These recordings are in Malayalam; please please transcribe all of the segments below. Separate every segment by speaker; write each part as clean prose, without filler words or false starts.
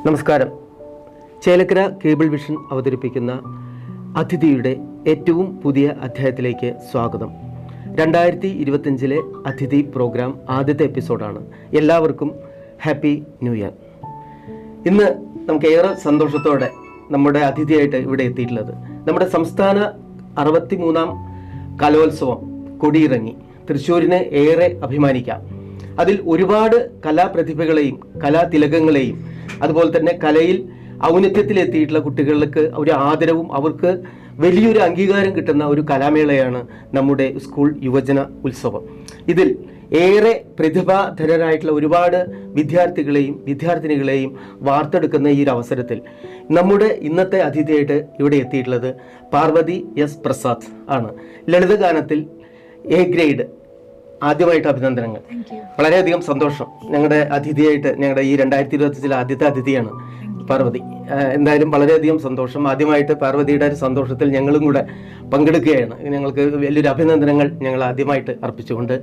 Speaker 1: നമസ്കാരം. ചേലക്കര കേബിൾ വിഷൻ അവതരിപ്പിക്കുന്ന അതിഥിയുടെ ഏറ്റവും പുതിയ അധ്യായത്തിലേക്ക് സ്വാഗതം. 2025 അതിഥി പ്രോഗ്രാം ആദ്യത്തെ എപ്പിസോഡാണ്. എല്ലാവർക്കും ഹാപ്പി ന്യൂ ഇയർ. ഇന്ന് നമുക്ക് ഏറെ സന്തോഷത്തോടെ നമ്മുടെ അതിഥിയായിട്ട് ഇവിടെ എത്തിയിട്ടുള്ളത് നമ്മുടെ സംസ്ഥാന 63ാം കലോത്സവം കൊടിയിറങ്ങി. തൃശ്ശൂരിനെ ഏറെ അഭിമാനിക്കാം. അതിൽ ഒരുപാട് കലാപ്രതിഭകളെയും കലാതിലകങ്ങളെയും അതുപോലെ തന്നെ കലയിൽ ഔന്നത്യത്തിലെത്തിയിട്ടുള്ള കുട്ടികൾക്ക് ഒരു ആദരവും അവർക്ക് വലിയൊരു അംഗീകാരം കിട്ടുന്ന ഒരു കലാമേളയാണ് നമ്മുടെ സ്കൂൾ യുവജന ഉത്സവം. ഇതിൽ ഏറെ പ്രതിഭാധനരായിട്ടുള്ള ഒരുപാട് വിദ്യാർത്ഥികളെയും വിദ്യാർത്ഥിനികളെയും വാർത്തെടുക്കുന്ന ഈ ഒരു അവസരത്തിൽ നമ്മുടെ ഇന്നത്തെ അതിഥിയായിട്ട് ഇവിടെ എത്തിയിട്ടുള്ളത് പാർവതി എസ് പ്രസാദ് ആണ്. ലളിതഗാനത്തിൽ എ ഗ്രേഡ്. ആദ്യമായിട്ട് അഭിനന്ദനങ്ങൾ. വളരെയധികം സന്തോഷം. ഞങ്ങളുടെ അതിഥിയായിട്ട് ഞങ്ങളുടെ ഈ 2025 ആദ്യത്തെ അതിഥിയാണ് പാർവതി. എന്തായാലും വളരെയധികം സന്തോഷം. ആദ്യമായിട്ട് പാർവതിയുടെ ഒരു സന്തോഷത്തിൽ ഞങ്ങളും കൂടെ പങ്കെടുക്കുകയാണ്. ഞങ്ങൾക്ക് വലിയൊരു അഭിനന്ദനങ്ങൾ ഞങ്ങൾ ആദ്യമായിട്ട് അർപ്പിച്ചുകൊണ്ട്,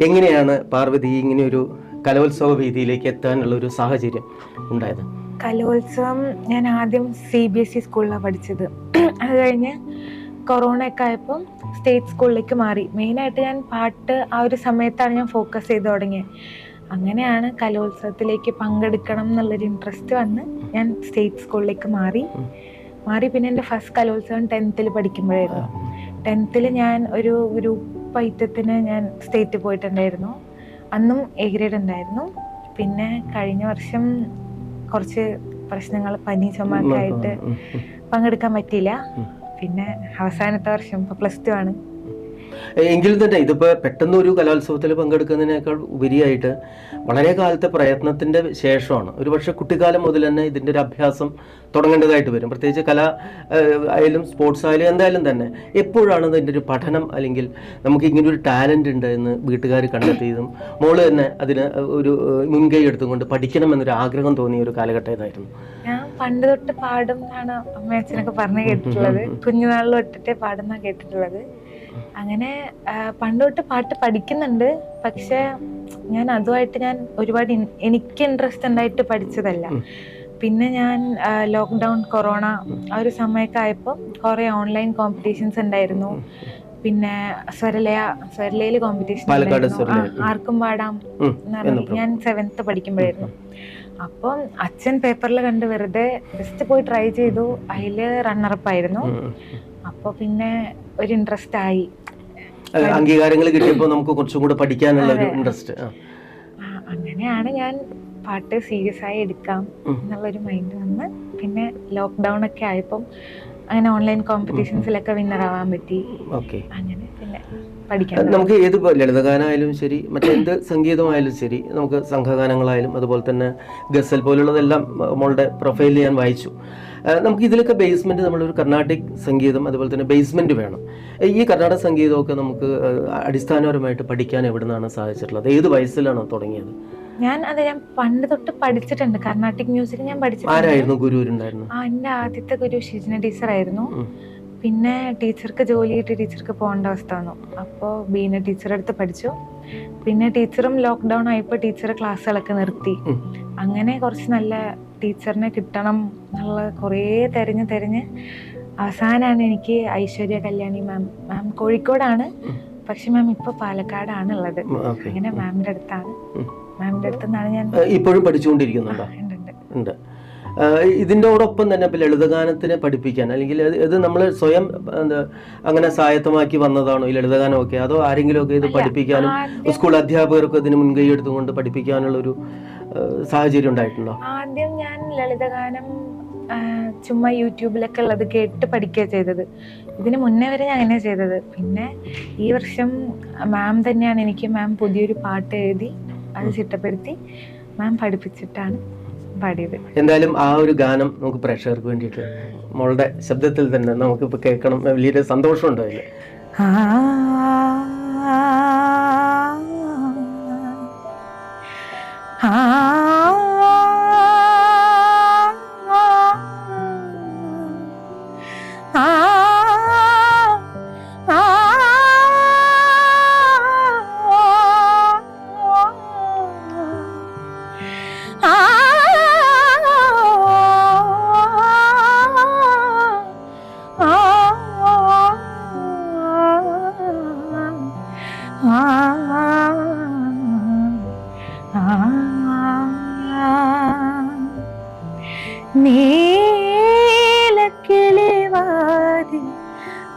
Speaker 1: എങ്ങനെയാണ് പാർവതി ഇങ്ങനെ ഒരു കലോത്സവ വേദിയിലേക്ക് എത്താനുള്ള ഒരു സാഹചര്യം ഉണ്ടായത്?
Speaker 2: കലോത്സവം ഞാൻ ആദ്യം CBSE സ്കൂളിലാണ് പഠിച്ചത്. അത് കഴിഞ്ഞ് കൊറോണ ഒക്കെ ആയപ്പം സ്റ്റേറ്റ് സ്കൂളിലേക്ക് മാറി. മെയിനായിട്ട് ഞാൻ പാട്ട് ആ ഒരു സമയത്താണ് ഞാൻ ഫോക്കസ് ചെയ്ത് തുടങ്ങിയത്. അങ്ങനെയാണ് കലോത്സവത്തിലേക്ക് പങ്കെടുക്കണം എന്നുള്ളൊരു ഇൻട്രസ്റ്റ് വന്ന് ഞാൻ സ്റ്റേറ്റ് സ്കൂളിലേക്ക് മാറി. പിന്നെ എൻ്റെ ഫസ്റ്റ് കലോത്സവം 10th പഠിക്കുമ്പോഴായിരുന്നു. 10th ഞാൻ ഒരു ഗ്രൂപ്പ് ഐറ്റത്തിന് ഞാൻ സ്റ്റേറ്റ് പോയിട്ടുണ്ടായിരുന്നു. അന്നും എ ഗ്രേഡ് ഉണ്ടായിരുന്നു. പിന്നെ കഴിഞ്ഞ വർഷം കുറച്ച് പ്രശ്നങ്ങൾ, പനി ചുമയൊക്കെ ആയിട്ട് പങ്കെടുക്കാൻ പറ്റിയില്ല. പിന്നെ അവസാനത്തെ വർഷം ഇപ്പോൾ +2 ആണ്.
Speaker 1: എങ്കിലും തന്നെ ഇതിപ്പോൾ പെട്ടെന്ന് ഒരു കലോത്സവത്തിൽ പങ്കെടുക്കുന്നതിനേക്കാൾ ഉപരിയായിട്ട് വളരെ കാലത്തെ പ്രയത്നത്തിൻ്റെ ശേഷമാണ്. ഒരു പക്ഷേ കുട്ടിക്കാലം മുതൽ തന്നെ ഇതിൻ്റെ ഒരു അഭ്യാസം തുടങ്ങേണ്ടതായിട്ട് വരും. പ്രത്യേകിച്ച് കല ആയാലും സ്പോർട്സ് ആയാലും എന്തായാലും തന്നെ എപ്പോഴാണ് ഇതിൻ്റെ ഒരു പഠനം, അല്ലെങ്കിൽ നമുക്ക് ഇങ്ങനെ ഒരു ടാലൻ്റ് ഉണ്ട് എന്ന് വീട്ടുകാർ കണ്ടെത്തിയതും മോള് തന്നെ അതിന് ഒരു മുൻകൈ എടുത്തുകൊണ്ട് പഠിക്കണമെന്നൊരു ആഗ്രഹം തോന്നിയ ഒരു കാലഘട്ടം ഏതായിരുന്നു?
Speaker 2: ഞാൻ പണ്ട് തൊട്ട് പാടും എന്നാണ് അമ്മയച്ഛനൊക്കെ പറഞ്ഞു കേട്ടിട്ടുള്ളത്. കുഞ്ഞുനാളിൽ തൊട്ടിട്ടേ പാടുന്ന കേട്ടിട്ടുള്ളത്. അങ്ങനെ പണ്ട് തൊട്ട് പാട്ട് പഠിക്കുന്നുണ്ട്. പക്ഷെ ഞാൻ അതുമായിട്ട് ഒരുപാട് എനിക്ക് ഇൻട്രസ്റ്റ് ഉണ്ടായിട്ട് പഠിച്ചതല്ല. പിന്നെ ഞാൻ ലോക്ക്ഡൗൺ, കൊറോണ ആ ഒരു സമയമൊക്കെ ആയപ്പോൾ കുറേ ഓൺലൈൻ കോമ്പറ്റീഷൻസ് ഉണ്ടായിരുന്നു. പിന്നെ സ്വരലയിൽ കോമ്പറ്റീഷൻ ആർക്കും പാടാം ഞാൻ 7th പഠിക്കുമ്പോഴായിരുന്നു. അപ്പം അച്ഛൻ പേപ്പറിൽ കണ്ട് വെറുതെ ജസ്റ്റ് പോയി ട്രൈ ചെയ്തു. അതിൽ റണ്ണറപ്പ് ആയിരുന്നു. അപ്പോൾ പിന്നെ ഒരു ഇൻട്രസ്റ്റ് ആയി.
Speaker 1: അംഗീകാരങ്ങൾ കിട്ടിയപ്പോൾ നമുക്ക് കുറച്ചും കൂടെ പഠിക്കാനുള്ള ഒരു ഇൻട്രസ്റ്റ്.
Speaker 2: അങ്ങനെയാണ് ഞാൻ പാട്ട് സീരിയസ് ആയി എടുക്കാം എന്നുള്ളൊരു മൈൻഡ് വന്ന്. പിന്നെ ലോക്ക്ഡൗൺ ഒക്കെ ആയപ്പം അങ്ങനെ ഓൺലൈൻ കോമ്പറ്റീഷൻസിലൊക്കെ വിന്നർ ആവാൻ പറ്റി. അങ്ങനെ പിന്നെ പഠിക്കാം.
Speaker 1: നമുക്ക് ഏത് ലളിതഗാനമായാലും ശരി, മറ്റേത് സംഗീതമായാലും ശരി, നമുക്ക് സംഘഗാനങ്ങളായാലും അതുപോലെ തന്നെ ഗസൽ പോലുള്ളതെല്ലാം നമ്മളുടെ പ്രൊഫൈലിൽ ഞാൻ വായിച്ചു. നമുക്ക് ഇതിലൊക്കെ ബേസ്മെൻറ്റ്, നമ്മളൊരു കർണാട്ടിക് സംഗീതം അതുപോലെ തന്നെ ബേസ്മെൻറ്റ് വേണം. ഈ കർണാടക സംഗീതമൊക്കെ നമുക്ക് അടിസ്ഥാനപരമായിട്ട് പഠിക്കാൻ എവിടെ നിന്നാണ് സാധിച്ചിട്ടുള്ളത്? ഏത് വയസ്സിലാണ് തുടങ്ങിയത്?
Speaker 2: ഞാൻ പണ്ട് തൊട്ട് പഠിച്ചിട്ടുണ്ട്. കർണാട്ടിക് മ്യൂസിക് ഞാൻ പഠിച്ചിട്ടുണ്ട്.
Speaker 1: ആരായിരുന്നു ഗുരുവുണ്ടായിരുന്നു?
Speaker 2: എൻ്റെ ആദ്യത്തെ ഗുരു ഷിജ്ന ടീച്ചറായിരുന്നു. പിന്നെ ടീച്ചർക്ക് ജോലി കിട്ടി, ടീച്ചർക്ക് പോകേണ്ട അവസ്ഥ വന്നു. അപ്പോൾ ബീന ടീച്ചറെ അടുത്ത് പഠിച്ചു. പിന്നെ ടീച്ചറും ലോക്ക്ഡൗൺ ആയപ്പോൾ ടീച്ചർ ക്ലാസ്സുകളൊക്കെ നിർത്തി. അങ്ങനെ കുറച്ച് നല്ല ടീച്ചറിനെ കിട്ടണം എന്നുള്ള കുറേ തിരഞ്ഞ് അവസാനമാണ് എനിക്ക് ഐശ്വര്യ കല്യാണി മാം കോഴിക്കോടാണ്, പക്ഷെ മാം ഇപ്പോൾ പാലക്കാടാണ് ഉള്ളത്. അങ്ങനെ മാമിൻ്റെ അടുത്താണ് ഞാൻ
Speaker 1: ഇപ്പോഴും പഠിച്ചുകൊണ്ടിരിക്കുന്നുണ്ടോ? ഉണ്ട്. ഇതിൻ്റെയോടൊപ്പം തന്നെ ഇപ്പോൾ ലളിതഗാനത്തിനെ പഠിപ്പിക്കാൻ, അല്ലെങ്കിൽ ഇത് നമ്മൾ സ്വയം അങ്ങനെ സ്വായത്തമാക്കി വന്നതാണോ ഈ ലളിതഗാനമൊക്കെ? അതോ ആരെങ്കിലുമൊക്കെ ഇത് പഠിപ്പിക്കാനും സ്കൂൾ അധ്യാപകർക്ക് ഇതിന് മുൻകൈ എടുത്തുകൊണ്ട് പഠിപ്പിക്കാനുള്ളൊരു സാഹചര്യം ഉണ്ടായിട്ടുണ്ടോ?
Speaker 2: ആദ്യം ഞാൻ ലളിതഗാനം ചുമ്മാ യൂട്യൂബിലൊക്കെ ഉള്ളത് കേട്ട് പഠിക്കുക ചെയ്തത്. ഇതിന് മുന്നേ വരെ ഞാൻ അങ്ങനെ ചെയ്തത്. പിന്നെ ഈ വർഷം മാം തന്നെയാണ് മാം പുതിയൊരു പാട്ട് എഴുതി അത് ചിട്ടപ്പെടുത്തി മാം പഠിപ്പിച്ചിട്ടാണ് പാടിയത്.
Speaker 1: എന്തായാലും ആ ഒരു ഗാനം നമുക്ക് പ്രേക്ഷകർക്ക് വേണ്ടിയിട്ട് മോളുടെ ശബ്ദത്തിൽ തന്നെ നമുക്കിപ്പോൾ കേൾക്കണം. വലിയൊരു സന്തോഷമുണ്ട് അതിൽ.
Speaker 2: ആ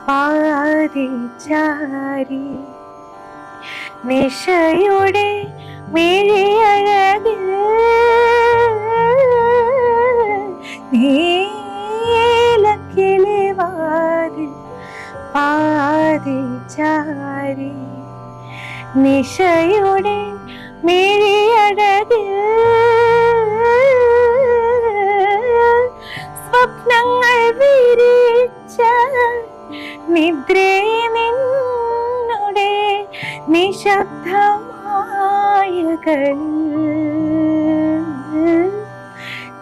Speaker 2: പാതിചാരി നിശയുടെ മിഴിയഴകിൽ നീലക്കിളിവാതിൽ പാതിചാരി നിശയുടെ മിഴിയഴകിൽ സ്വപ്നങ്ങൾ വിരിച്ച നിദ്രേ നിന്നുടെ നിശബ്ദമായകളിൽ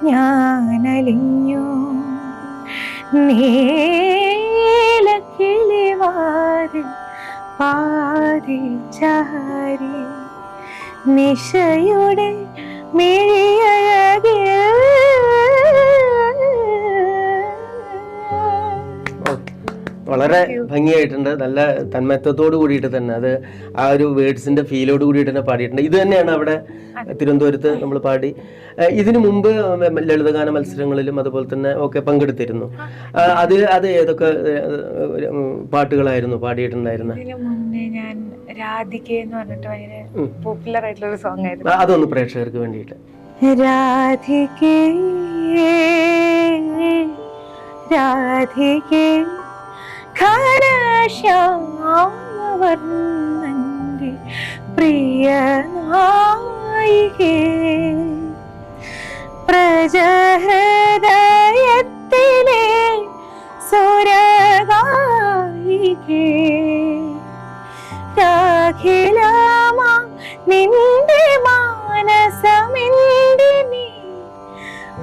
Speaker 2: ഞാനലിഞ്ഞു നീലക്കിളിവാതിൽ പാതിചാരി നിശയുടെ മിഴിയഴകിൽ.
Speaker 1: വളരെ ഭംഗിയായിട്ടുണ്ട്. നല്ല തന്മയത്വത്തോട് കൂടിയിട്ട് തന്നെ അത് ആ ഒരു വേർഡ്സിന്റെ ഫീലോട് കൂടിയിട്ട് തന്നെ പാടിയിട്ടുണ്ട്. ഇത് തന്നെയാണ് അവിടെ തിരുവനന്തപുരത്ത് നമ്മൾ പാടി. ഇതിനു മുമ്പ് ലളിതഗാന മത്സരങ്ങളിലും അതുപോലെ തന്നെ ഒക്കെ പങ്കെടുത്തിരുന്നു. അത് ഏതൊക്കെ പാട്ടുകളായിരുന്നു പാടിയിട്ടുണ്ടായിരുന്നത്?
Speaker 2: ഇതിനു മുന്നേ ഞാൻ രാധിക എന്ന് പറഞ്ഞിട്ട് ഭയങ്കര പോപ്പുലർ ആയിട്ടുള്ള ഒരു സോങ് ആയിരുന്നു.
Speaker 1: അതൊന്ന് പ്രേക്ഷകർക്ക് വേണ്ടിയിട്ട്.
Speaker 2: രാധികേ രാധികേ ഘനശ്യാമവർണ്ണന്റെ പ്രിയ നായികേ പ്രജഹൃദയത്തിലെ സുരഗായികേ രാഖിലമാ നിന്റെ മാനസമെന്തിനീ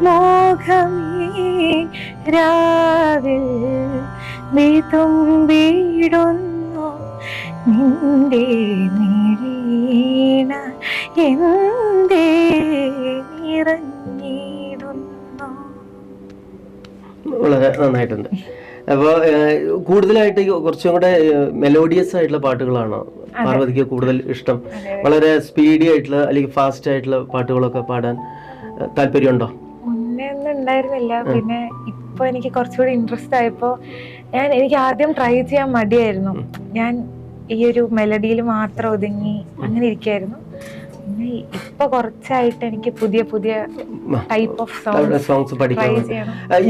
Speaker 2: മോഹമേ രാവിൽ വിതുമ്പിടുന്നു നിന്റെ നിരീണ എന്തേ നിറഞ്ഞിടുന്നു.
Speaker 1: വളരെ നന്നായിട്ടുണ്ട്. അപ്പോൾ കൂടുതലായിട്ട് കുറച്ചും കൂടെ മെലോഡിയസ് ആയിട്ടുള്ള പാട്ടുകളാണോ പാർവതിക്ക് കൂടുതൽ ഇഷ്ടം? വളരെ സ്പീഡി ആയിട്ടുള്ള അല്ലെങ്കിൽ ഫാസ്റ്റ് ആയിട്ടുള്ള പാട്ടുകളൊക്കെ പാടാൻ താല്പര്യമുണ്ടോ?
Speaker 2: മുന്നേ ഒന്നും ഉണ്ടായിരുന്നില്ല. പിന്നെ ഇപ്പൊ എനിക്ക് കുറച്ചുകൂടി ഇൻട്രസ്റ്റ് ആയപ്പോ എനിക്ക് ആദ്യം ട്രൈ ചെയ്യാൻ മടിയായിരുന്നു. ഞാൻ ഈ ഒരു മെലഡിയിൽ മാത്രം ഒതുങ്ങി അങ്ങനെ ഇരിക്കായിരുന്നു. പിന്നെ ഇപ്പൊ കുറച്ചായിട്ട് എനിക്ക് പുതിയ പുതിയ ടൈപ്പ് ഓഫ്
Speaker 1: സോങ്സ് പഠിക്കണം.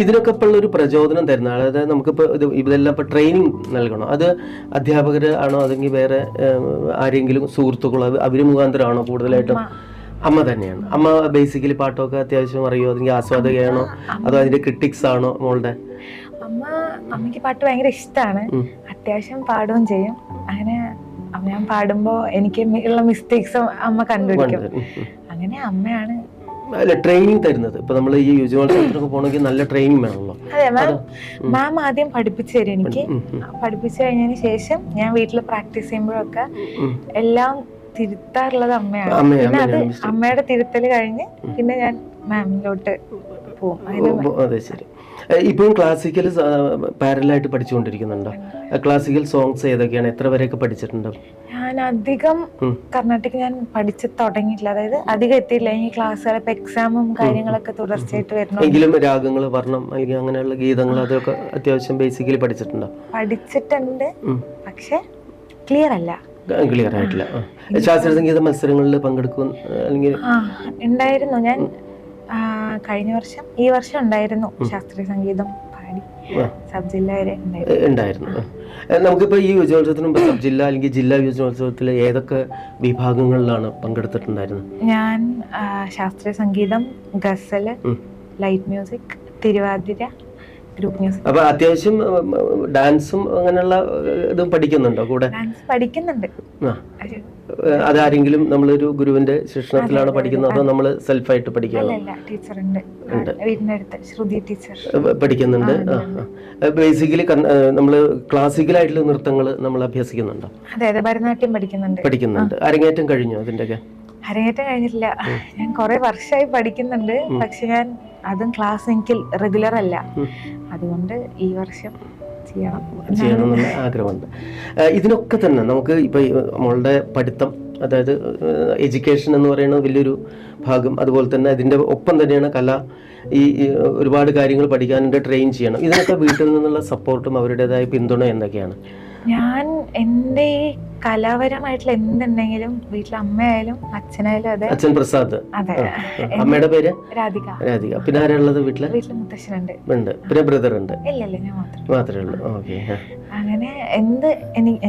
Speaker 1: ഇതിനൊക്കെ ഇപ്പോൾ ഒരു പ്രചോദനം തരുന്ന, അതായത് നമുക്കിപ്പോൾ ഇതെല്ലാം ഇപ്പോൾ ട്രെയിനിങ് നൽകണം, അത് അധ്യാപകർ ആണോ അല്ലെങ്കിൽ വേറെ ആരെങ്കിലും സുഹൃത്തുക്കളോ അവർ മുഖാന്തരമാണോ കൂടുതലായിട്ടും? അമ്മ തന്നെയാണ്. അമ്മ ബേസിക്കലി പാട്ടൊക്കെ അത്യാവശ്യം അറിയോ, അല്ലെങ്കിൽ ആസ്വാദകയാണോ അതോ അതിന്റെ ക്രിട്ടിക്സ് ആണോ മോളുടെ?
Speaker 2: അമ്മയ്ക്ക് പാട്ട് ഭയങ്കര ഇഷ്ടമാണ്, അത്യാവശ്യം പാടുകയും ചെയ്യും. അങ്ങനെ ഞാൻ പാടുമ്പോ എനിക്ക് ഉള്ള മിസ്റ്റേക്സ് അമ്മ കണ്ടുപിടിക്കും. അങ്ങനെ അമ്മയാണ്
Speaker 1: ട്രെയിനിങ് തരുന്നത്. ഇപ്പൊ നമ്മൾ ഈ യുവജനോത്സവത്തിനൊക്കെ പോകണമെങ്കിൽ നല്ല ട്രെയിനിങ് വേണമല്ലോ.
Speaker 2: അതെ, മാം ആദ്യം പഠിപ്പിച്ചു തരും. എനിക്ക് പഠിപ്പിച്ചു കഴിഞ്ഞതിന് ശേഷം ഞാൻ വീട്ടിൽ പ്രാക്ടീസ് ചെയ്യുമ്പോഴൊക്കെ എല്ലാം തിരുത്താറുള്ളത് അമ്മയാണ്. പിന്നെ അത് അമ്മയുടെ തിരുത്തൽ കഴിഞ്ഞ് പിന്നെ ഞാൻ മാമിലോട്ട് പോകും.
Speaker 1: അതെ, ശരി. ഇപ്പോഴും ക്ലാസിക്കൽ പാരലായിട്ട് പഠിച്ചുകൊണ്ടിരിക്കുന്നുണ്ടോ? ക്ലാസിക്കൽ സോങ്സ് ഏതൊക്കെയാണ്? എത്ര വരെയൊക്കെ പഠിച്ചിട്ടുണ്ടോ?
Speaker 2: ഞാൻ അധികം കർണാട്ടിക് ഞാൻ പഠിച്ചു തുടങ്ങിയിട്ടില്ല, അതായത് അധികം എത്തിയില്ല. ഈ ക്ലാസ്സുകൾ ഇപ്പൊ എക്സാമും കാര്യങ്ങളൊക്കെ തുടർച്ചയായിട്ട് വരുന്നു. എങ്കിലും
Speaker 1: രാഗങ്ങൾ, വർണ്ണം അല്ലെങ്കിൽ അങ്ങനെയുള്ള ഗീതങ്ങൾ അതൊക്കെ അത്യാവശ്യം ബേസിക്കലി പഠിച്ചിട്ടുണ്ടോ?
Speaker 2: പഠിച്ചിട്ടുണ്ട്, പക്ഷെ ക്ലിയർ അല്ല.
Speaker 1: ക്ലിയർ ആയിട്ടില്ല. ശാസ്ത്രീയ സംഗീത മത്സരങ്ങളിൽ പങ്കെടുക്കും അല്ലെങ്കിൽ?
Speaker 2: ഉണ്ടായിരുന്നു. ഞാൻ കഴിഞ്ഞ വർഷം ഈ വർഷം ഉണ്ടായിരുന്നു ശാസ്ത്രീയ സംഗീതം പാടി സബ് ജില്ല വരെ
Speaker 1: ഉണ്ടായിരുന്നു. നമുക്കിപ്പോൾ ഈ യുവജനോത്സവത്തിന് മുമ്പ് സബ് ജില്ല അല്ലെങ്കിൽ ജില്ലാ യുവജനോത്സവത്തിൽ ഏതൊക്കെ വിഭാഗങ്ങളിലാണ് പങ്കെടുത്തിട്ടുണ്ടായിരുന്നത്?
Speaker 2: ഞാൻ ശാസ്ത്രീയ സംഗീതം, ghazal, light music, Thiruvathira, group music.
Speaker 1: അപ്പൊ അത്യാവശ്യം ഡാൻസും അങ്ങനെയുള്ള ഇതും പഠിക്കുന്നുണ്ടോ കൂടെ?
Speaker 2: ഡാൻസ് പഠിക്കുന്നുണ്ട്.
Speaker 1: അതാരെങ്കിലും നമ്മളൊരു ഗുരുവിന്റെ ശിക്ഷണത്തിലാണ് പഠിക്കുന്നത് അതോ നമ്മൾ സെൽഫായിട്ട് പഠിക്കുകയാണോ? പഠിക്കുന്നുണ്ട്. ബേസിക്കലി നമ്മൾ ക്ലാസിക്കലായിട്ടുള്ള നൃത്തങ്ങൾ നമ്മൾ അഭ്യസിക്കുന്നുണ്ടോ?
Speaker 2: അതെ, ഭരതനാട്യം പഠിക്കുന്നുണ്ട്.
Speaker 1: അരങ്ങേറ്റം കഴിഞ്ഞോ അതിന്റെയൊക്കെ?
Speaker 2: അരങ്ങേറ്റം കഴിഞ്ഞിട്ടില്ല. ഞാൻ കുറെ വർഷമായി പഠിക്കുന്നുണ്ട്, പക്ഷെ ഞാൻ അതും ക്ലാസ് എനിക്ക് റെഗുലർ അല്ല. അതുകൊണ്ട് ഈ വർഷം ചെയ്യണമെന്നുള്ള
Speaker 1: ആഗ്രഹമുണ്ട്. ഇതിനൊക്കെ തന്നെ നമുക്ക് ഇപ്പൊ നമ്മളുടെ പഠിത്തം അതായത് എഡ്യൂക്കേഷൻ എന്ന് പറയുന്നത് വലിയൊരു ഭാഗം, അതുപോലെ തന്നെ അതിൻ്റെ ഒപ്പം തന്നെയാണ് കല. ഈ ഒരുപാട് കാര്യങ്ങൾ പഠിക്കാനുണ്ട്, ട്രെയിൻ ചെയ്യണം. ഇതിനൊക്കെ വീട്ടിൽ നിന്നുള്ള സപ്പോർട്ടും അവരുടേതായ പിന്തുണ എന്തൊക്കെയാണ്?
Speaker 2: ഞാൻ എൻ്റെ ഈ കലാപരമായിട്ടുള്ള എന്തുണ്ടെങ്കിലും വീട്ടിൽ അമ്മയായാലും അച്ഛനായാലും അതെ.
Speaker 1: അച്ഛൻ പ്രസാദ്.
Speaker 2: അതെ.
Speaker 1: അമ്മയുടെ പേര്
Speaker 2: രാധിക.
Speaker 1: രാധിക. പിന്നെ ആരാളുള്ളത് വീട്ടില്?
Speaker 2: വീട്ടിൽ മുത്തശ്ശനുണ്ട്.
Speaker 1: ഉണ്ട്. പിന്നെ ബ്രദർ ഉണ്ട്?
Speaker 2: ഇല്ല, ഞാൻ
Speaker 1: മാത്രമേ ഉള്ളൂ. ഓക്കെ.
Speaker 2: അങ്ങനെ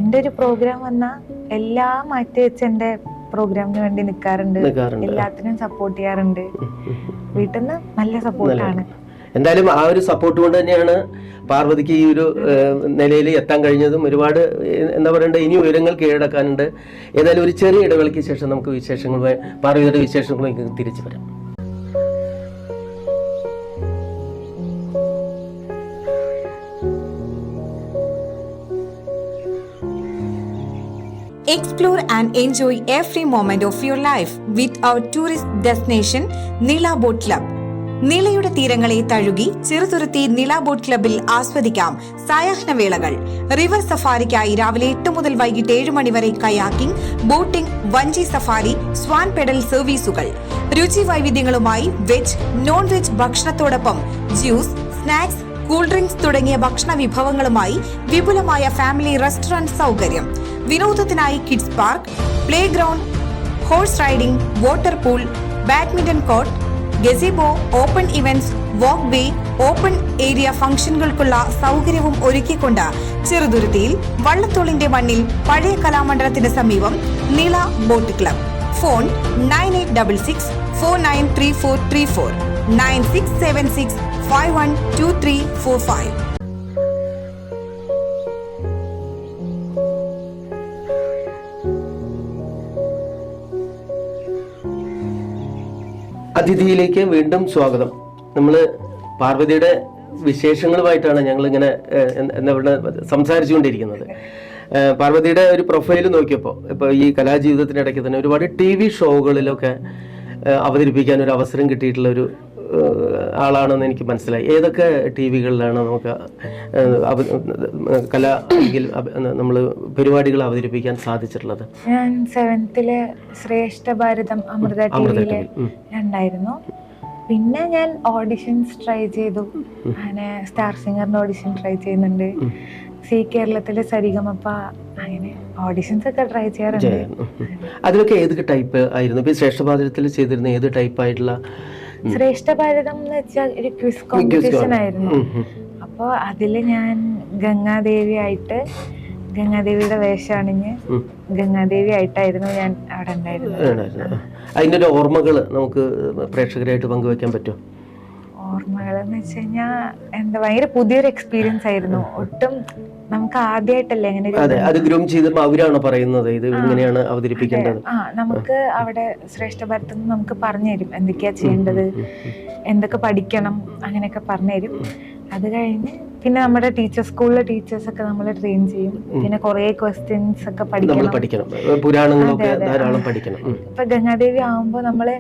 Speaker 2: എൻ്റെ ഒരു പ്രോഗ്രാം വന്നാൽ എല്ലാം മാറ്റി വെച്ച് എൻ്റെ പ്രോഗ്രാമിന് വേണ്ടി നിൽക്കാറുണ്ട്. എല്ലാത്തിനും സപ്പോർട്ട് ചെയ്യാറുണ്ട്. വീട്ടിൽ നിന്ന് നല്ല സപ്പോർട്ടാണ്.
Speaker 1: എന്തായാലും ആ ഒരു സപ്പോർട്ട് കൊണ്ട് തന്നെയാണ് പാർവതിക്ക് ഈ ഒരു നിലയിൽ എത്താൻ കഴിഞ്ഞതും. ഒരുപാട് എന്താ പറയണ്ടേ, ഇനി ഉയരങ്ങൾ കീഴടക്കാനുണ്ട്. ഏതായാലും ഒരു ചെറിയ ഇടവേളയ്ക്ക് ശേഷം നമുക്ക് വിശേഷങ്ങളുമായി, പാർവതിയുടെ വിശേഷങ്ങളുമായി തിരിച്ചു വരാം.
Speaker 3: Explore and enjoy every moment of your life with our tourist destination Nila Boat Club. നിളയുടെ തീരങ്ങളെ തഴുകി ചെറുതുരുത്തി നില ബോട്ട് ക്ലബിൽ ആസ്വദിക്കാം സായാഹ്നവേളകൾ. റിവർ സഫാരിക്കായി രാവിലെ 8 മുതൽ വൈകിട്ട് 7 മണി വരെ കയാക്കിംഗ്, ബോട്ടിംഗ്, വഞ്ചി സഫാരി, സ്വാൻ പെഡൽ സർവീസുകൾ. രുചി വൈവിധ്യങ്ങളുമായി വെജ്, നോൺ വെജ് ഭക്ഷണത്തോടൊപ്പം ജ്യൂസ്, സ്നാക്സ്, കൂൾ ഡ്രിങ്ക്സ് തുടങ്ങിയ ഭക്ഷണ വിഭവങ്ങളുമായി വിപുലമായ ഫാമിലി റെസ്റ്റോറന്റ് സൗകര്യം. വിനോദത്തിനായി kids park, playground, horse riding, water pool, badminton court, gazebo, open events, walkway, open area ഫംഗ്ഷനുകൾക്കുള്ള സൗകര്യവും ഒരുക്കിക്കൊണ്ട് ചെറുതുരുത്തിയിൽ വള്ളത്തോളിന്റെ മണ്ണിൽ പഴയ കലാമണ്ഡലത്തിന് സമീപം നിള ബോട്ട് ക്ലബ്. ഫോൺ 9866 493434 9676 512345.
Speaker 1: അതിഥിയിലേക്ക് വീണ്ടും സ്വാഗതം. നമ്മൾ പാർവതിയുടെ വിശേഷങ്ങളുമായിട്ടാണ് ഞങ്ങളിങ്ങനെ എന്താ പറയുക സംസാരിച്ചുകൊണ്ടിരിക്കുന്നത്. പാർവതിയുടെ ഒരു പ്രൊഫൈൽ നോക്കിയപ്പോൾ ഇപ്പോൾ ഈ കലാജീവിതത്തിനിടയ്ക്ക് തന്നെ ഒരുപാട് TV ഷോകളിലൊക്കെ അവതരിപ്പിക്കാൻ ഒരു അവസരം കിട്ടിയിട്ടുള്ള ഒരു ആളാണെന്ന് എനിക്ക് മനസ്സിലായി. ഏതൊക്കെ TV-കളിലാണ് നമുക്ക് കല അല്ലെങ്കിൽ നമ്മൾ പരിപാടികൾ അവതരിപ്പിക്കാൻ സാധിച്ചിട്ടുള്ളത്?
Speaker 2: ഞാൻ 7th ശ്രേഷ്ഠ ഭാരതം അമൃത TV-യിൽ ഉണ്ടായിരുന്നു. പിന്നെ ഞാൻ ഓഡിഷൻസ് ട്രൈ ചെയ്തു. അങ്ങനെ സ്റ്റാർ സിംഗറിന്റെ ഓഡിഷൻ ട്രൈ ചെയ്യുന്നുണ്ട്. സി കേരളത്തിലെ സരിഗമപ്പ, അങ്ങനെ ഓഡിഷൻസ് ഒക്കെ ട്രൈ ചെയ്യാറുണ്ട്.
Speaker 1: അതിലൊക്കെ ഏത് ടൈപ്പ് ആയിരുന്നു? ഇപ്പൊ ശ്രേഷ്ഠ ഭാരതത്തിൽ ചെയ്തിരുന്ന ഏത് ടൈപ്പ് ആയിട്ടുള്ള?
Speaker 2: ശ്രേഷ്ഠ ഭാരതം എന്ന് വെച്ചാൽ ഒരു ക്വിസ് കോമ്പറ്റീഷൻ ആയിരുന്നു. അപ്പോൾ അതില് ഞാൻ ഗംഗാദേവിയുടെ വേഷം അണിഞ്ഞ് ഗംഗാദേവി ആയിട്ടായിരുന്നു ഞാൻ അവിടെ ഉണ്ടായിരുന്നത്.
Speaker 1: അതിന്റെ ഒരു ഓർമ്മകൾ നമുക്ക് പ്രേക്ഷകരായിട്ട് പങ്കുവെക്കാൻ പറ്റുമോ?
Speaker 2: ഓർമ്മകൾ എന്ന് വെച്ച് കഴിഞ്ഞാൽ എന്താ, ഭയങ്കര പുതിയൊരു എക്സ്പീരിയൻസ് ആയിരുന്നു. ഒട്ടും നമുക്ക് ആദ്യമായിട്ടല്ലേ അങ്ങനെ
Speaker 1: അത് ഗ്രൂം ചെയ്തപ്പോൾ അവരാണോ പറയുന്നത് ഇത് ഇങ്ങനെയാണ് അവതരിപ്പിക്കേണ്ടത്?
Speaker 2: നമുക്ക് അവിടെ ശ്രേഷ്ഠ ഭാരതത്തിൽ നിന്ന് നമുക്ക് പറഞ്ഞുതരും എന്തൊക്കെയാ ചെയ്യേണ്ടത്, എന്തൊക്കെ പഠിക്കണം, അങ്ങനെയൊക്കെ പറഞ്ഞുതരും. അത് കഴിഞ്ഞ് പിന്നെ നമ്മുടെ സ്കൂളിലെ ടീച്ചേഴ്സ് ഒക്കെ നമ്മളെ ട്രെയിൻ ചെയ്യും. പിന്നെ കുറെ ക്വസ്റ്റ്യൻസ് ഒക്കെ പഠിക്കണം. ഇപ്പൊ ഗംഗാദേവി ആവുമ്പോ നമ്മള്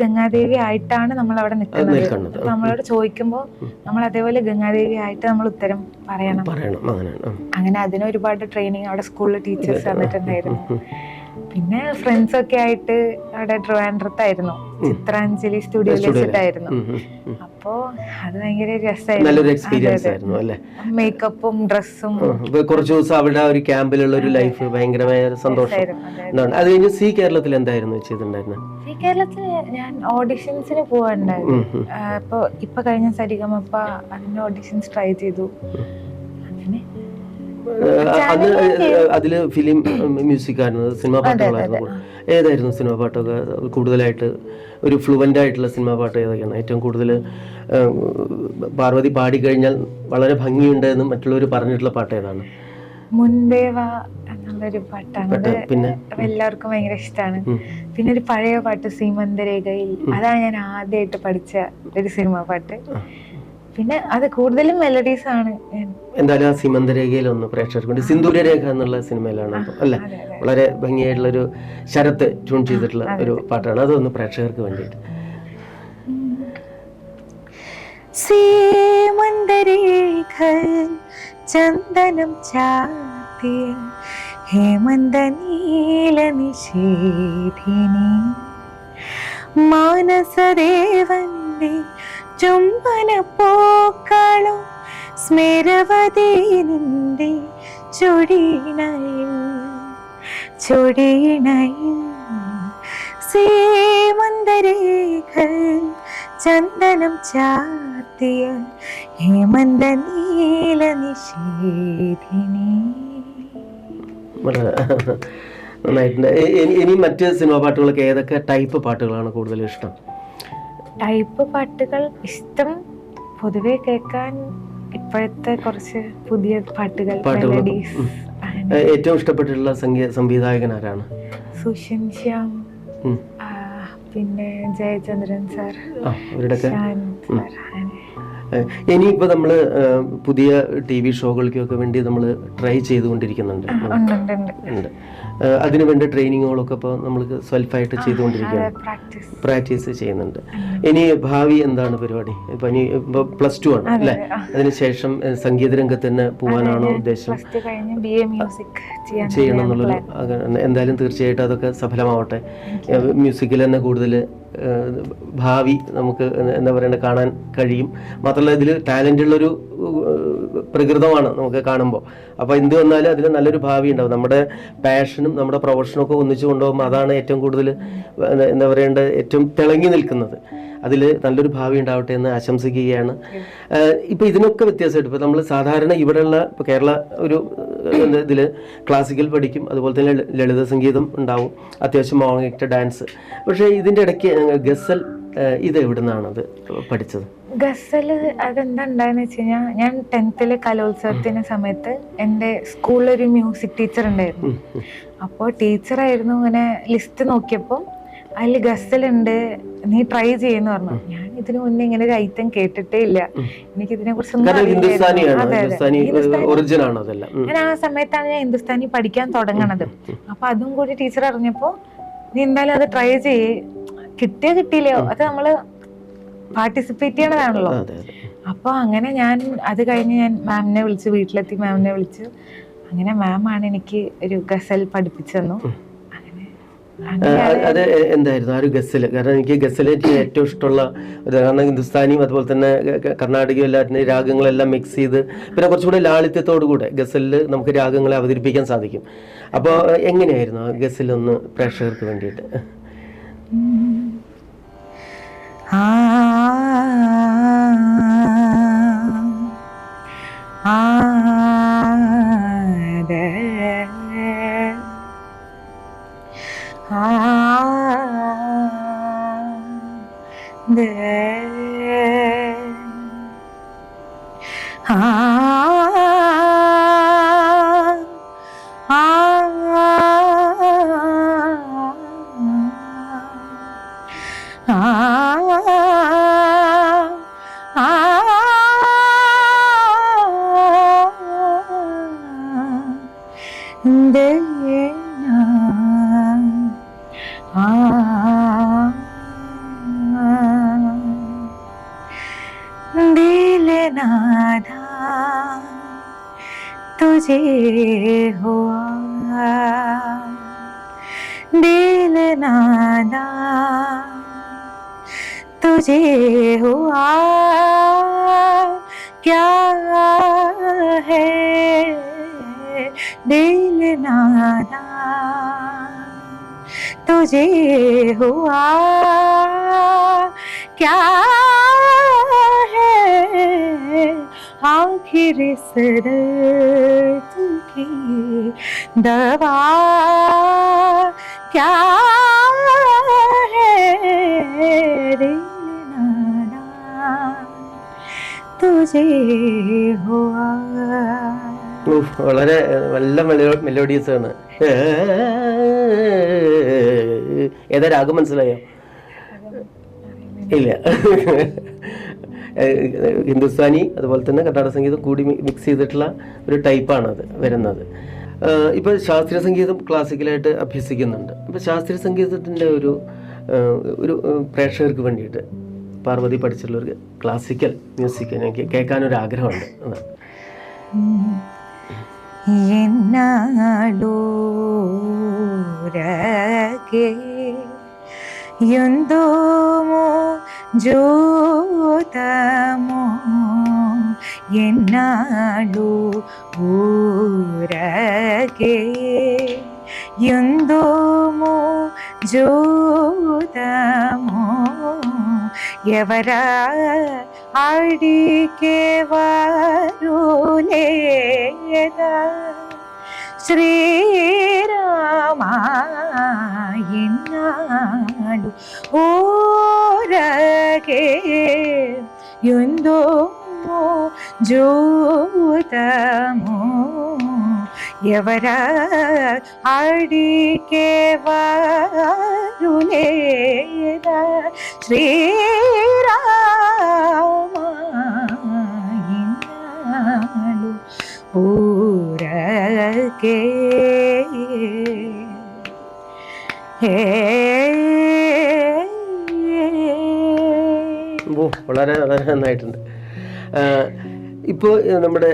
Speaker 2: ഗംഗാദേവി ആയിട്ടാണ് നമ്മൾ അവിടെ നിൽക്കുന്നത്. നമ്മളോട് ചോദിക്കുമ്പോ നമ്മൾ അതേപോലെ ഗംഗാദേവി ആയിട്ട് നമ്മൾ ഉത്തരം പറയണം. അങ്ങനെ അതിന് ഒരുപാട് ട്രെയിനിങ് അവിടെ സ്കൂളിലെ ടീച്ചേഴ്സ് തന്നിട്ടുണ്ടായിരുന്നു. പിന്നെ ഫ്രണ്ട്സ് ഒക്കെ ആയിട്ട് അവിടെ ട്രിവാൻഡ്രത്തായിരുന്നു, ചിത്രാഞ്ജലി സ്റ്റുഡിയോയിൽ വെച്ചിട്ടായിരുന്നു. അപ്പോ അത് ഭയങ്കര രസമായിരുന്നു. മേക്കപ്പും ഡ്രസ്സും
Speaker 1: കുറച്ച് ദിവസം അവിടെ ഒരു ക്യാമ്പിലുള്ള ഒരു ലൈഫ് ഭയങ്കരമായ സന്തോഷം. അത് കഴിഞ്ഞ് സി കേരളത്തിൽ എന്തായിരുന്നു ചെയ്തിട്ടുണ്ടായിരുന്നത്?
Speaker 2: സി കേരളത്തിൽ ഞാൻ ഓഡിഷൻസിന് പോവാറുണ്ടായിരുന്നു. ഇപ്പൊ കഴിഞ്ഞ സരിഗമപ്പ അതിന്റെ ഓഡിഷൻസ് ട്രൈ ചെയ്തു. അങ്ങനെ
Speaker 1: അന്ന് അതില് ഫിലിം മ്യൂസിക് ആയിരുന്നു, സിനിമാ പാട്ടുകളായിരുന്നു. ഏതായിരുന്നു സിനിമാ പാട്ടൊക്കെ കൂടുതലായിട്ട് ഒരു ഫ്ലുവൻ്റ് ആയിട്ടുള്ള സിനിമാ പാട്ട് ഏതൊക്കെയാണ് ഏറ്റവും കൂടുതൽ പാർവതി പാടിക്കഴിഞ്ഞാൽ വളരെ ഭംഗിയുണ്ട് എന്ന് മറ്റുള്ളവർ പറഞ്ഞിട്ടുള്ള പാട്ട് ഏതാണ്?
Speaker 2: മുൻപേവ എന്നുള്ളൊരു പാട്ടാണ്. പിന്നെ എല്ലാവർക്കും ഭയങ്കര ഇഷ്ടമാണ്. പിന്നെ ഒരു പഴയ പാട്ട് സീമന്തരേഖയിൽ, അതാണ് ഞാൻ ആദ്യമായിട്ട് പഠിച്ച ഒരു സിനിമാ പാട്ട്. പിന്നെ അത് കൂടുതലും മെലഡീസ് ആണ്.
Speaker 1: എന്തായാലും ആ സീമന്തരേഖയിൽ ഒന്ന് പ്രേക്ഷകർക്ക് സിന്ദൂരരേഖ എന്നുള്ള സിനിമയിലാണ് അല്ലെ, വളരെ ഭംഗിയായിട്ടുള്ള ഒരു ശരത്ത് ട്യൂൺ ചെയ്തിട്ടുള്ള ഒരു പാട്ടാണ്. അതൊന്ന് പ്രേക്ഷകർക്ക് വേണ്ടിയിട്ട്.
Speaker 2: സീമന്തരേഖ ചന്ദനം ചാർത്തിയ ഹേമന്ത നീല നിശേധിനി മാനസദേവന്റെ ചുംബന പൂക്കളോ സ്മരവതി നിന്റെ ചൊടിയിണയിൽ സീമന്തരേഖൽ ചന്ദനം ചാർത്തിയ ഹേമന്ത നീല നിശേധിനി.
Speaker 1: നന്നായിട്ടുണ്ട്. ഇനി മറ്റ് സിനിമാ പാട്ടുകളൊക്കെ ഏതൊക്കെ ടൈപ്പ് പാട്ടുകളാണ് കൂടുതൽ ഇഷ്ടം?
Speaker 2: ടൈപ്പ് പാട്ടുകൾ ഇഷ്ടം പൊതുവെ കേൾക്കാൻ ഇപ്പോഴത്തെ കുറച്ച് പുതിയ പാട്ടുകൾ, മെലഡീസ്.
Speaker 1: ഏറ്റവും ഇഷ്ടപ്പെട്ടിട്ടുള്ള സംവിധായകൻ ആരാണ്?
Speaker 2: സുഷിൻ ശ്യാം, പിന്നെ ജയചന്ദ്രൻ സാർ,
Speaker 1: ഇനിയിപ്പോൾ നമ്മൾ പുതിയ TV ഷോകൾക്കൊക്കെ വേണ്ടി നമ്മൾ ട്രൈ ചെയ്തുകൊണ്ടിരിക്കുന്നുണ്ട്. അതിനുവേണ്ട ട്രെയിനിങ്ങുകളൊക്കെ ഇപ്പോൾ നമ്മൾക്ക് സെൽഫായിട്ട് ചെയ്തുകൊണ്ടിരിക്കുകയാണ്, പ്രാക്ടീസ് ചെയ്യുന്നുണ്ട്. ഇനി ഭാവി എന്താണ് പരിപാടി? ഇപ്പം ഇനി ഇപ്പോൾ +2 ആണ് അല്ലേ? അതിനുശേഷം സംഗീത രംഗത്ത് തന്നെ പോകാനാണോ ഉദ്ദേശം? ചെയ്യണം എന്നുള്ളൊരു എന്തായാലും തീർച്ചയായിട്ടും അതൊക്കെ സഫലമാവട്ടെ. മ്യൂസിക്കിൽ തന്നെ കൂടുതൽ ഭാവി നമുക്ക് എന്താ പറയണ്ട കാണാൻ കഴിയും. മാത്രമല്ല ഇതിൽ ടാലൻ്റുള്ളൊരു പ്രകൃതമാണ് നമുക്ക് കാണുമ്പോൾ. അപ്പോൾ എന്ത് വന്നാലും അതിൽ നല്ലൊരു ഭാവി ഉണ്ടാവും. നമ്മുടെ പാഷനും നമ്മുടെ പ്രൊഫഷനും ഒക്കെ ഒന്നിച്ചു കൊണ്ടുപോകുമ്പോൾ അതാണ് ഏറ്റവും കൂടുതൽ എന്താ പറയേണ്ട ഏറ്റവും തിളങ്ങി നിൽക്കുന്നത്. അതിൽ നല്ലൊരു ഭാവി ഉണ്ടാവട്ടെ എന്ന് ആശംസിക്കുകയാണ്. ഇപ്പോൾ ഇതിനൊക്കെ വ്യത്യാസമായിട്ട് ഇപ്പോൾ നമ്മൾ സാധാരണ ഇവിടെയുള്ള ഇപ്പോൾ കേരള ഒരു ഇതിൽ ക്ലാസിക്കൽ പഠിക്കും, അതുപോലെ തന്നെ ലളിത സംഗീതം ഉണ്ടാവും, അത്യാവശ്യം മോണോക്ട് ഡാൻസ്. പക്ഷേ ഇതിൻ്റെ ഇടയ്ക്ക് ഗസൽ ഇത് എവിടെ നിന്നാണ് അത് പഠിച്ചത്?
Speaker 2: ഗസല് അതെന്താ ഉണ്ടായെന്ന് വെച്ച് കഴിഞ്ഞാൽ, ഞാൻ 10th കലോത്സവത്തിന് സമയത്ത് എൻ്റെ സ്കൂളിലൊരു മ്യൂസിക് ടീച്ചർ ഉണ്ടായിരുന്നു. അപ്പോൾ ടീച്ചറായിരുന്നു ഇങ്ങനെ ലിസ്റ്റ് നോക്കിയപ്പോൾ അതിൽ ഗസലുണ്ട്, നീ ട്രൈ ചെയ്യുന്ന പറഞ്ഞു. ഞാൻ ഇതിനു മുന്നേ ഇങ്ങനെ ഒരു ഐറ്റം കേട്ടിട്ടേ ഇല്ല, എനിക്ക് ഇതിനെ കുറിച്ചൊന്നും ഞാൻ ആ സമയത്താണ് ഞാൻ ഹിന്ദുസ്ഥാനി പഠിക്കാൻ തുടങ്ങണത്. അപ്പൊ അതും കൂടി ടീച്ചർ അറിഞ്ഞപ്പോ നീ എന്തായാലും അത് ട്രൈ ചെയ്യേ, കിട്ടിയില്ലയോ, അത് നമ്മള് പാർട്ടിസിപ്പേറ്റ് ചെയ്യണതാണല്ലോ. അപ്പൊ അങ്ങനെ ഞാൻ അത് കഴിഞ്ഞ് ഞാൻ മാമിനെ വിളിച്ചു, വീട്ടിലെത്തി മാമിനെ വിളിച്ചു. അങ്ങനെ മാമാണ് എനിക്ക് ഒരു ഗസൽ പഠിപ്പിച്ചു തന്നു.
Speaker 1: അത് എന്തായിരുന്നു ആ ഒരു ഗസല്? കാരണം എനിക്ക് ഗസലേക്ക് ഏറ്റവും ഇഷ്ടമുള്ള ഒരു, കാരണം ഹിന്ദുസ്ഥാനിയും അതുപോലെ തന്നെ കർണാടകയും എല്ലാത്തിനും രാഗങ്ങളെല്ലാം മിക്സ് ചെയ്ത് പിന്നെ കുറച്ചുകൂടെ ലാളിത്യത്തോടു കൂടെ ഗസലിൽ നമുക്ക് രാഗങ്ങളെ അവതരിപ്പിക്കാൻ സാധിക്കും. അപ്പോൾ എങ്ങനെയായിരുന്നു ആ ഗസലൊന്ന് പ്രേക്ഷകർക്ക് വേണ്ടിയിട്ട്?
Speaker 2: तुझे हुआ दिल नादा, तुझे हुआ क्या है दिल नादा, तुझे हुआ क्या है आखिर इस दर्द की दवा क्या है दिल नादा, तुझे हुआ.
Speaker 1: വളരെ നല്ല മെലോഡിയസ് ആണ്. ഏതാ രാഗം മനസ്സിലായോ? ഇല്ല. ഹിന്ദുസ്ഥാനി അതുപോലെ തന്നെ കർണാടക സംഗീതം കൂടി മിക്സ് ചെയ്തിട്ടുള്ള ഒരു ടൈപ്പാണ് അത് വരുന്നത്. ഇപ്പോൾ ശാസ്ത്രീയ സംഗീതം ക്ലാസിക്കലായിട്ട് അഭ്യസിക്കുന്നുണ്ട്. ഇപ്പോൾ ശാസ്ത്രീയ സംഗീതത്തിൻ്റെ ഒരു പ്രേക്ഷകർക്ക് വേണ്ടിയിട്ട് പാർവതി പഠിച്ചിട്ടുള്ളവർക്ക് ക്ലാസിക്കൽ മ്യൂസിക് എനിക്ക് കേൾക്കാനൊരു ആഗ്രഹമുണ്ട്. അതാണ്
Speaker 2: ಎನ್ನಾಳೂರಗೆ ಯುಂದುಮೋ ಜೋತಮೋ ಎನ್ನಾಳು ಊರಗೆ ಯುಂದುಮೋ ಜೋತಮೋ ఎవర ఆడికే వారు లేదా శ్రీరామాయణాడు ఊరగే యుందో జూతము ఎవర ఆడికే వారు లేదా శ్రీరామాయణాలు ఊరగే
Speaker 1: വളരെ വളരെ നന്നായിട്ടുണ്ട്. ഇപ്പോൾ നമ്മുടെ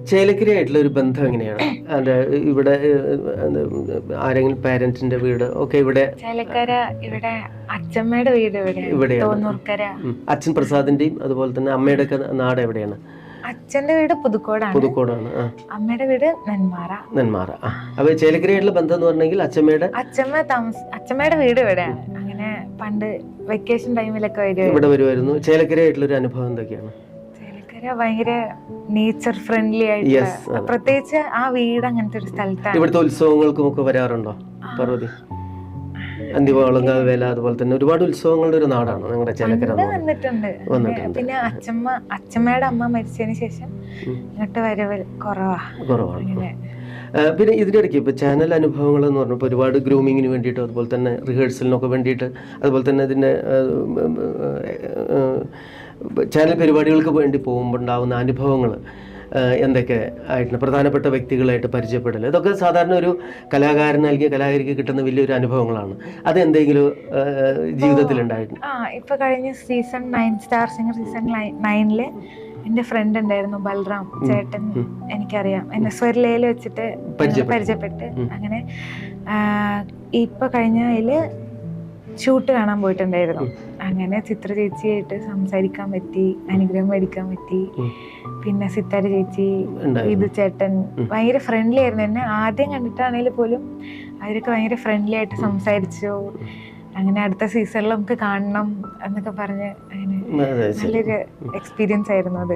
Speaker 1: ചേലക്കരയായിട്ടുള്ള ഒരു ബന്ധം എങ്ങനെയാണ്? അത് ഇവിടെ ആരെങ്കിലും പാരന്റിന്റെ വീട് ഒക്കെ ഇവിടെ?
Speaker 2: ചേലക്കര ഇവിടെ അച്ഛമ്മയുടെ വീട് ഇവിടെയാണ്.
Speaker 1: അച്ഛൻ പ്രസാദിന്റെയും അതുപോലെ തന്നെ അമ്മയുടെ ഒക്കെ നാട് എവിടെയാണ്?
Speaker 2: അച്ഛന്റെ വീട് പുതുക്കോടാണ്. അമ്മയുടെ വീട് നെന്മാറ.
Speaker 1: അപ്പൊ ചേലക്കരയായിട്ടുള്ള ബന്ധം എന്ന് പറഞ്ഞെങ്കിൽ
Speaker 2: അച്ഛമ്മയുടെ വീട് ഇവിടെയാണ്. അങ്ങനെ പണ്ട് വെക്കേഷൻ ടൈമിലൊക്കെ
Speaker 1: ഇവിടെ വരുമായിരുന്നു. ചേലക്കരയായിട്ടുള്ള ഒരു അനുഭവം എന്തൊക്കെയാണ്?
Speaker 2: ഭയങ്കര നേച്ചർ ഫ്രണ്ട്ലി ആയിട്ട്, പ്രത്യേകിച്ച് ആ വീട് അങ്ങനത്തെ ഒരു സ്ഥലത്താണ്.
Speaker 1: ഇവിടുത്തെ ഉത്സവങ്ങൾക്കും ഒക്കെ വരാറുണ്ടോ പാർവതി? അന്തിവാളങ്ക വേല അതുപോലെ തന്നെ ഒരുപാട് ഉത്സവങ്ങളുടെ ഒരു നാടാണ് നിങ്ങളുടെ ചേലക്കര.
Speaker 2: വന്നിട്ടുണ്ട്. പിന്നെ അച്ഛമ്മയുടെ അമ്മ മരിച്ചതിന് ശേഷം ഇങ്ങോട്ട് വരവ് കുറവാണ്.
Speaker 1: പിന്നെ ഇതിൻ്റെ ഇടയ്ക്ക് ഇപ്പോൾ ചാനൽ അനുഭവങ്ങൾ എന്ന് പറഞ്ഞപ്പോൾ ഒരുപാട് ഗ്രൂമിങ്ങിന് വേണ്ടിയിട്ട് അതുപോലെ തന്നെ റിഹേഴ്സലിനൊക്കെ വേണ്ടിയിട്ട് അതുപോലെ തന്നെ ഇതിൻ്റെ ചാനൽ പരിപാടികൾക്ക് വേണ്ടി പോകുമ്പോൾ ഉണ്ടാകുന്ന അനുഭവങ്ങൾ എന്തൊക്കെ ആയിട്ടുണ്ട്? പ്രധാനപ്പെട്ട വ്യക്തികളായിട്ട് പരിചയപ്പെടൽ, ഇതൊക്കെ സാധാരണ ഒരു കലാകാരൻ അല്ലെങ്കിൽ കലാകാരിക്ക് കിട്ടുന്ന വലിയൊരു അനുഭവങ്ങളാണ്. അത് എന്തെങ്കിലും ജീവിതത്തിൽ ഉണ്ടായിട്ടുണ്ട്?
Speaker 2: ഇപ്പൊ കഴിഞ്ഞ സീസൺ 9 സ്റ്റാർ സിംഗർ സീസൺ 9 എൻ്റെ ഫ്രണ്ട് ഉണ്ടായിരുന്നു ബൽറാം ചേട്ടൻ. എനിക്കറിയാം, എന്നെ സ്വരലയിൽ വെച്ചിട്ട് പരിചയപ്പെട്ട് അങ്ങനെ ഇപ്പൊ കഴിഞ്ഞ ഷൂട്ട് കാണാൻ പോയിട്ടുണ്ടായിരുന്നു. അങ്ങനെ ചിത്ര ചേച്ചിയായിട്ട് സംസാരിക്കാൻ പറ്റി, അനുഗ്രഹം മേടിക്കാൻ പറ്റി. പിന്നെ സിത്താര ചേച്ചി, ഇത് ചേട്ടൻ ഭയങ്കര ഫ്രണ്ട്ലി ആയിരുന്നു. എന്നെ ആദ്യം കണ്ടിട്ടാണെങ്കിൽ പോലും അവരൊക്കെ ഭയങ്കര ഫ്രണ്ട്ലി ആയിട്ട് സംസാരിച്ചു. അങ്ങനെ അടുത്ത സീസണിൽ നമുക്ക് കാണണം എന്നൊക്കെ പറഞ്ഞ് അങ്ങനെ നല്ലൊരു എക്സ്പീരിയൻസ് ആയിരുന്നു അത്.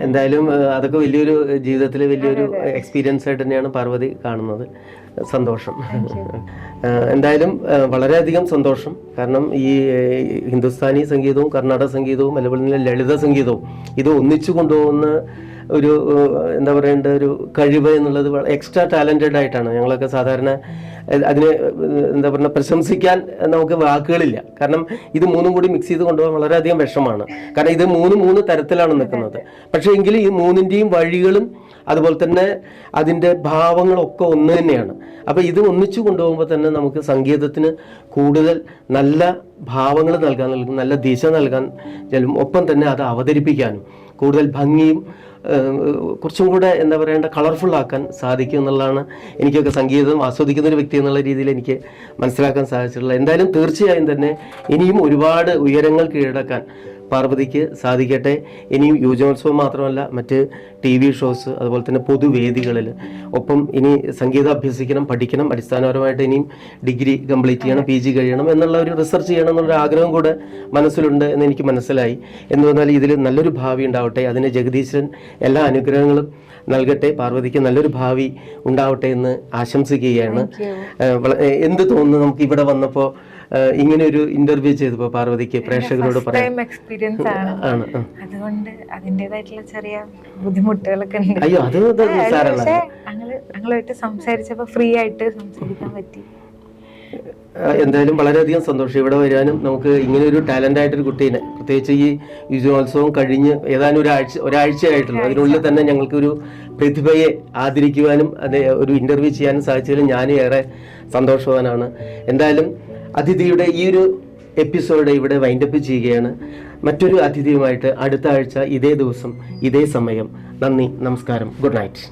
Speaker 1: എന്തായാലും അതൊക്കെ വലിയൊരു ജീവിതത്തിലെ വലിയൊരു എക്സ്പീരിയൻസ് ആയിട്ട് തന്നെയാണ് പാർവതി കാണുന്നത്. സന്തോഷം. എന്തായാലും വളരെയധികം സന്തോഷം. കാരണം ഈ ഹിന്ദുസ്ഥാനി സംഗീതവും കർണാടക സംഗീതവും അതുപോലെ ലളിത സംഗീതവും ഇത് ഒന്നിച്ചു കൊണ്ടുപോകുന്ന ഒരു എന്താ പറയേണ്ട ഒരു കഴിവ് എന്നുള്ളത് എക്സ്ട്രാ ടാലൻറ്റഡ് ആയിട്ടാണ്. ഞങ്ങളൊക്കെ സാധാരണ അതിനെ എന്താ പറയുക പ്രശംസിക്കാൻ നമുക്ക് വാക്കുകളില്ല. കാരണം ഇത് മൂന്നും കൂടി മിക്സ് ചെയ്ത് കൊണ്ടുപോകാൻ വളരെയധികം വിഷമാണ്. കാരണം ഇത് മൂന്ന് തരത്തിലാണ് നിൽക്കുന്നത്. പക്ഷേ എങ്കിലും ഈ മൂന്നിൻ്റെയും വഴികളും അതുപോലെ തന്നെ അതിൻ്റെ ഭാവങ്ങളൊക്കെ ഒന്ന് തന്നെയാണ്. അപ്പോൾ ഇത് ഒന്നിച്ചു കൊണ്ടുപോകുമ്പോൾ തന്നെ നമുക്ക് സംഗീതത്തിന് കൂടുതൽ നല്ല ഭാവങ്ങൾ നൽകാൻ നല്ല ദിശ നൽകാൻ ഒപ്പം തന്നെ അത് അവതരിപ്പിക്കാനും കൂടുതൽ ഭംഗിയും കുറച്ചും കൂടെ എന്താ പറയേണ്ട കളർഫുൾ ആക്കാൻ സാധിക്കും എന്നുള്ളതാണ് എനിക്കൊക്കെ സംഗീതം ആസ്വദിക്കുന്ന ഒരു വ്യക്തി എന്നുള്ള രീതിയിൽ എനിക്ക് മനസ്സിലാക്കാൻ സാധിച്ചിട്ടുള്ളത്. എന്തായാലും തീർച്ചയായും തന്നെ ഇനിയും ഒരുപാട് ഉയരങ്ങൾ കീഴടക്കാൻ പാർവതിക്ക് സാധിക്കട്ടെ. ഇനിയും യുവജനോത്സവം മാത്രമല്ല മറ്റ് TV ഷോസ് അതുപോലെ തന്നെ പൊതുവേദികളിൽ ഒപ്പം ഇനി സംഗീതം അഭ്യസിക്കണം, പഠിക്കണം. അടിസ്ഥാനപരമായിട്ട് ഇനിയും ഡിഗ്രി കംപ്ലീറ്റ് ചെയ്യണം, PG കഴിയണം എന്നുള്ള ഒരു റിസർച്ച് ചെയ്യണം എന്നുള്ളൊരു ആഗ്രഹം കൂടെ മനസ്സിലുണ്ട് എന്ന് എനിക്ക് മനസ്സിലായി. എന്ന് പറഞ്ഞാൽ ഇതിൽ നല്ലൊരു ഭാവി ഉണ്ടാവട്ടെ. അതിന് ജഗദീശൻ എല്ലാ അനുഗ്രഹങ്ങളും നൽകട്ടെ. പാർവതിക്ക് നല്ലൊരു ഭാവി ഉണ്ടാവട്ടെ എന്ന് ആശംസിക്കുകയാണ്. എന്ത് തോന്നുന്നു നമുക്ക് ഇവിടെ വന്നപ്പോൾ ഇങ്ങനെ ഒരു ഇന്റർവ്യൂ ചെയ്തപ്പോൾ പാർവതിക്ക് പ്രേക്ഷകരോട് പറയാം?
Speaker 2: എക്സ്പീരിയൻസ് ആണ്, അതുകൊണ്ട് അതിൻ്റെതായിട്ടുള്ള ചെറിയ ബുദ്ധിമുട്ടുകളൊക്കെ ഉണ്ട്.
Speaker 1: അയ്യോ, അത്
Speaker 2: ഞങ്ങളുമായിട്ട് സംസാരിച്ചപ്പോൾ ഫ്രീ ആയിട്ട് സംസാരിക്കാൻ പറ്റി.
Speaker 1: എന്തായാലും വളരെയധികം സന്തോഷം ഇവിടെ വരാനും. നമുക്ക് ഇങ്ങനെ ഒരു ടാലന്റ് ആയിട്ടൊരു കുട്ടീനെ, പ്രത്യേകിച്ച് ഈ യുവജനോത്സവം കഴിഞ്ഞ് ഏതാനും ഒരാഴ്ചയായിട്ടുള്ളൂ, അതിനുള്ളിൽ തന്നെ ഞങ്ങൾക്കൊരു പ്രതിഭയെ ആദരിക്കുവാനും അത് ഒരു ഇന്റർവ്യൂ ചെയ്യാനും സാധിച്ചതിൽ ഞാൻ ഏറെ സന്തോഷവാനാണ്. എന്തായാലും അതിഥിയുടെ ഈ ഒരു എപ്പിസോഡ് ഇവിടെ വൈൻഡപ്പ് ചെയ്യുകയാണ്. മറ്റൊരു അതിഥിയുമായിട്ട് അടുത്ത ആഴ്ച ഇതേ ദിവസം ഇതേ സമയം. നന്ദി, നമസ്കാരം, ഗുഡ് നൈറ്റ്.